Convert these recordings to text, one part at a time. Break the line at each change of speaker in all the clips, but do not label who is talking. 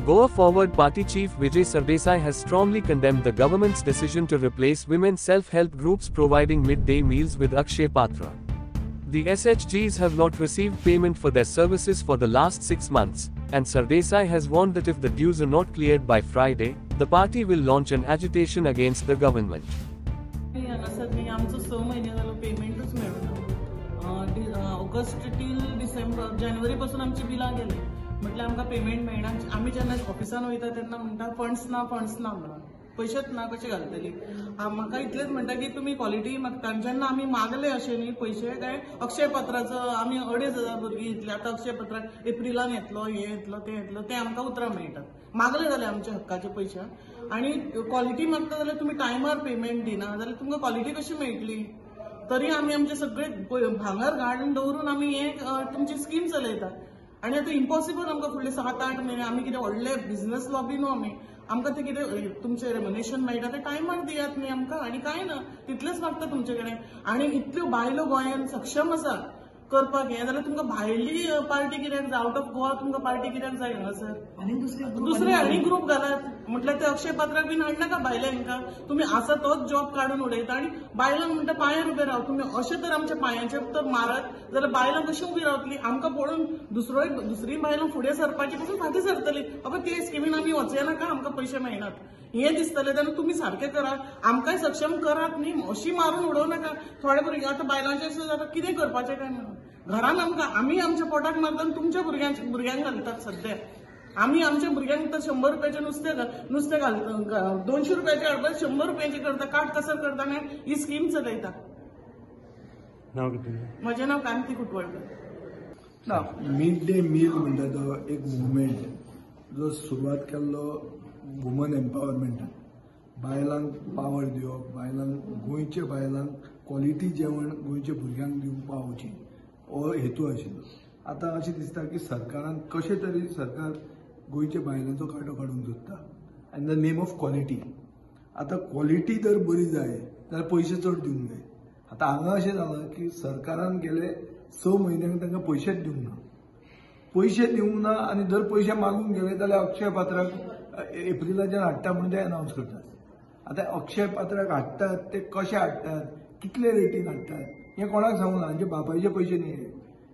Goa Forward Party Chief Vijay Sardesai has strongly condemned the government's decision to replace women self-help groups providing midday meals with Akshay Patra. The SHGs have not received payment for their services for the last 6 months, and Sardesai has warned that if the dues are not cleared by Friday, the party will launch an agitation against the government.
August till December जानेवारी पासून आमची बिलां गेली म्हटल्यार आमकां payment मेळना आमी जेन्ना ऑफिसान वयता तेन्ना म्हणटा फंड्स ना म्हणून पैसेच ना कशें घालतली म्हाका इतलेंच म्हणटा की तुमी क्वॉलिटी मागता जेन्ना आमी मागले अशें न्ही पयशे काय अक्षय पत्राचो आमी 2,500 भुरगीं इतले आतां अक्षय पत्राक एप्रिलान येतलो हे येतलो ते आमकां उतरां मेळटात मागले जाल्यार आमचे हक्काचे पयशे आनी क्वॉलिटी मागता जाल्यार तुमी टायमार पेमेंट दिना जाल्यार तुमकां क्वॉलिटी कशी मेळटली तरी आमी आमचे सगळे भांगर घालून दवरून आमी हे तुमची स्कीम चलयतात आनी आतां इम्पॉसिबल आमकां फुडले 7-8 म्हयने आमी कितें व्हडले बिझनेस लॉबी न्हू आमकां ते कितें तुमचे रेम्युनेशन मेळटा ते टायमार दियात न्ही आमकां आनी कांय ना तितलेंच मागता तुमचे कडेन आनी इतल्यो बायलो गोंयांत सक्षम आसा करपाक हे जाल्यार तुमकां भायली पार्टी कित्याक जाय आउट ऑफ गोवा तुमकां पार्टी कित्याक जाय हांगासर आनी दुसरे आनी ग्रुप घालात म्हटल्यार ते अक्षय पत्राक बीन हाडनाका भायल्यांका तुमी आसा तोच जॉब काडून उडयता आनी बायलांक म्हणटा पांयार उबे राव तुमी अशें तर आमच्या पांयांचेर तर मारत जाल्यार बायलां कशी उबी रावतली आमकां पळोवन दुसरी बायलां फुडें सरपाची पासून फाटीं सरतली बाबा ते स्किमीन आमी वचनाका आमकां पयशे मेळनात हे दिसतले जाल्यार तुमी सारकें करा आमकांय सक्षम करात न्ही अशी मारून उडोवनाका थोडे भुरगे आतां बायलांचे अशें जाता कितें करपाचें काय म्हणून घरान आमी आमच्या पोटाक मारता आनी तुमच्या भुरग्यांक घालतात सध्या आमी आमच्या भुरग्यांक तर 100 रुपयाचे नुस्तें घालता 200 रुपयाचे हाडपाक 100 रुपयाचे करता काट कसर करता आनी ही स्कीम चलयता म्हजें नांव कांती कुटवळकर
मिड डे मील म्हणटा तो एक मुवमेंट जो सुरवात केल्लो वुमन एम्पावरमेंटान बायलांक पावर दिवप बायलांक गोंयच्या बायलांक क्वॉलिटी जेवण गोंयच्या भुरग्यांक दिवंक पावोवची हो हेतू आशिल्लो आतां अशें दिसता की सरकारान कशें तरी सरकार गोंयच्या बायलांचो कांटो काडूंक सोदता in the name of quality आतां क्वॉलिटी जर बरी जाय जाल्यार पयशे चड दिवंक जाय आतां हांगा अशें जालां की सरकारान गेले 6 म्हयन्यांक तांकां पयशेच दिवंक ना आनी जर पयशे मागूंक गेले जाल्यार अक्षय पात्राक एप्रिलाच्यान हाडटा म्हणून ते अनावन्स करतात आतां अक्षय पात्राक हाडटात ते कशे हाडटात कितले रेटीन हाडटात हे कोणाक सांगूं ना हांचे बापायचे पयशे न्ही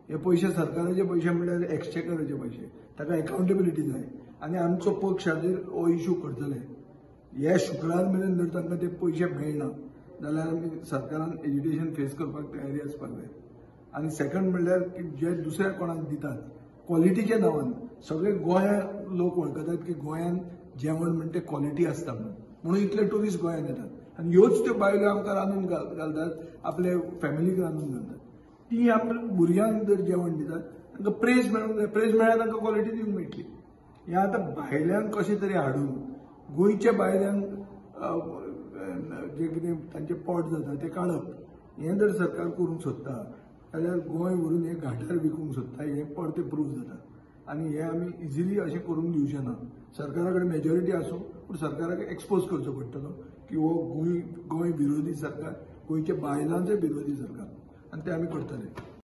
हे पयशे सरकाराचे पयशे म्हणल्यार एक्सचेकराचे पयशे ताका अकाउंटेबिलिटी जाय आनी आमचो पक्ष हाजेर हो इश्यू करतले हे शुक्रार मेरेन जर तांकां ते पयशे मेळना जाल्यार आमी सरकारान एज्युकेशन फेस करपाक तयारी आसपाक जाय आनी सेकंड म्हणल्यार की जे दुसऱ्या कोणाक दितात क्वॉलिटीच्या नांवान सगळे गोंया लोक वळखतात की गोंयांत जेवण म्हणटा तें क्वॉलिटी आसता म्हणून इतले टुरिस्ट गोंयांत येतात आनी ह्योच त्यो बायलो आमकां रांदून घालतात आपले फॅमिलीक रांदून घालतात ती आपल्या भुरग्यांक जर जेवण दितात तांकां प्रेज मेळूंक जाय प्रेज मेळ्यार तांकां क्वॉलिटी दिवंक मेळटली हें आतां भायल्यांक कशें तरी हाडून गोंयच्या बायल्यांक जे कितें तांचें पोट जाता तें काडप हें जर सरकार करूंक सोदता जाल्यार गोंय व्हरून हें घाटार विकूंक सोदता हें परतें प्रूफ जाता आनी हें आमी इजिली अशें करूंक दिवचे ना सरकारा कडेन मेजॉरिटी आसूं पूण सरकाराक एक्सपोज करचो पडटलो की हो गोंय विरोधी सरकार गोंयच्या बायलांचो विरोधी सरकार आनी ते आमी करतले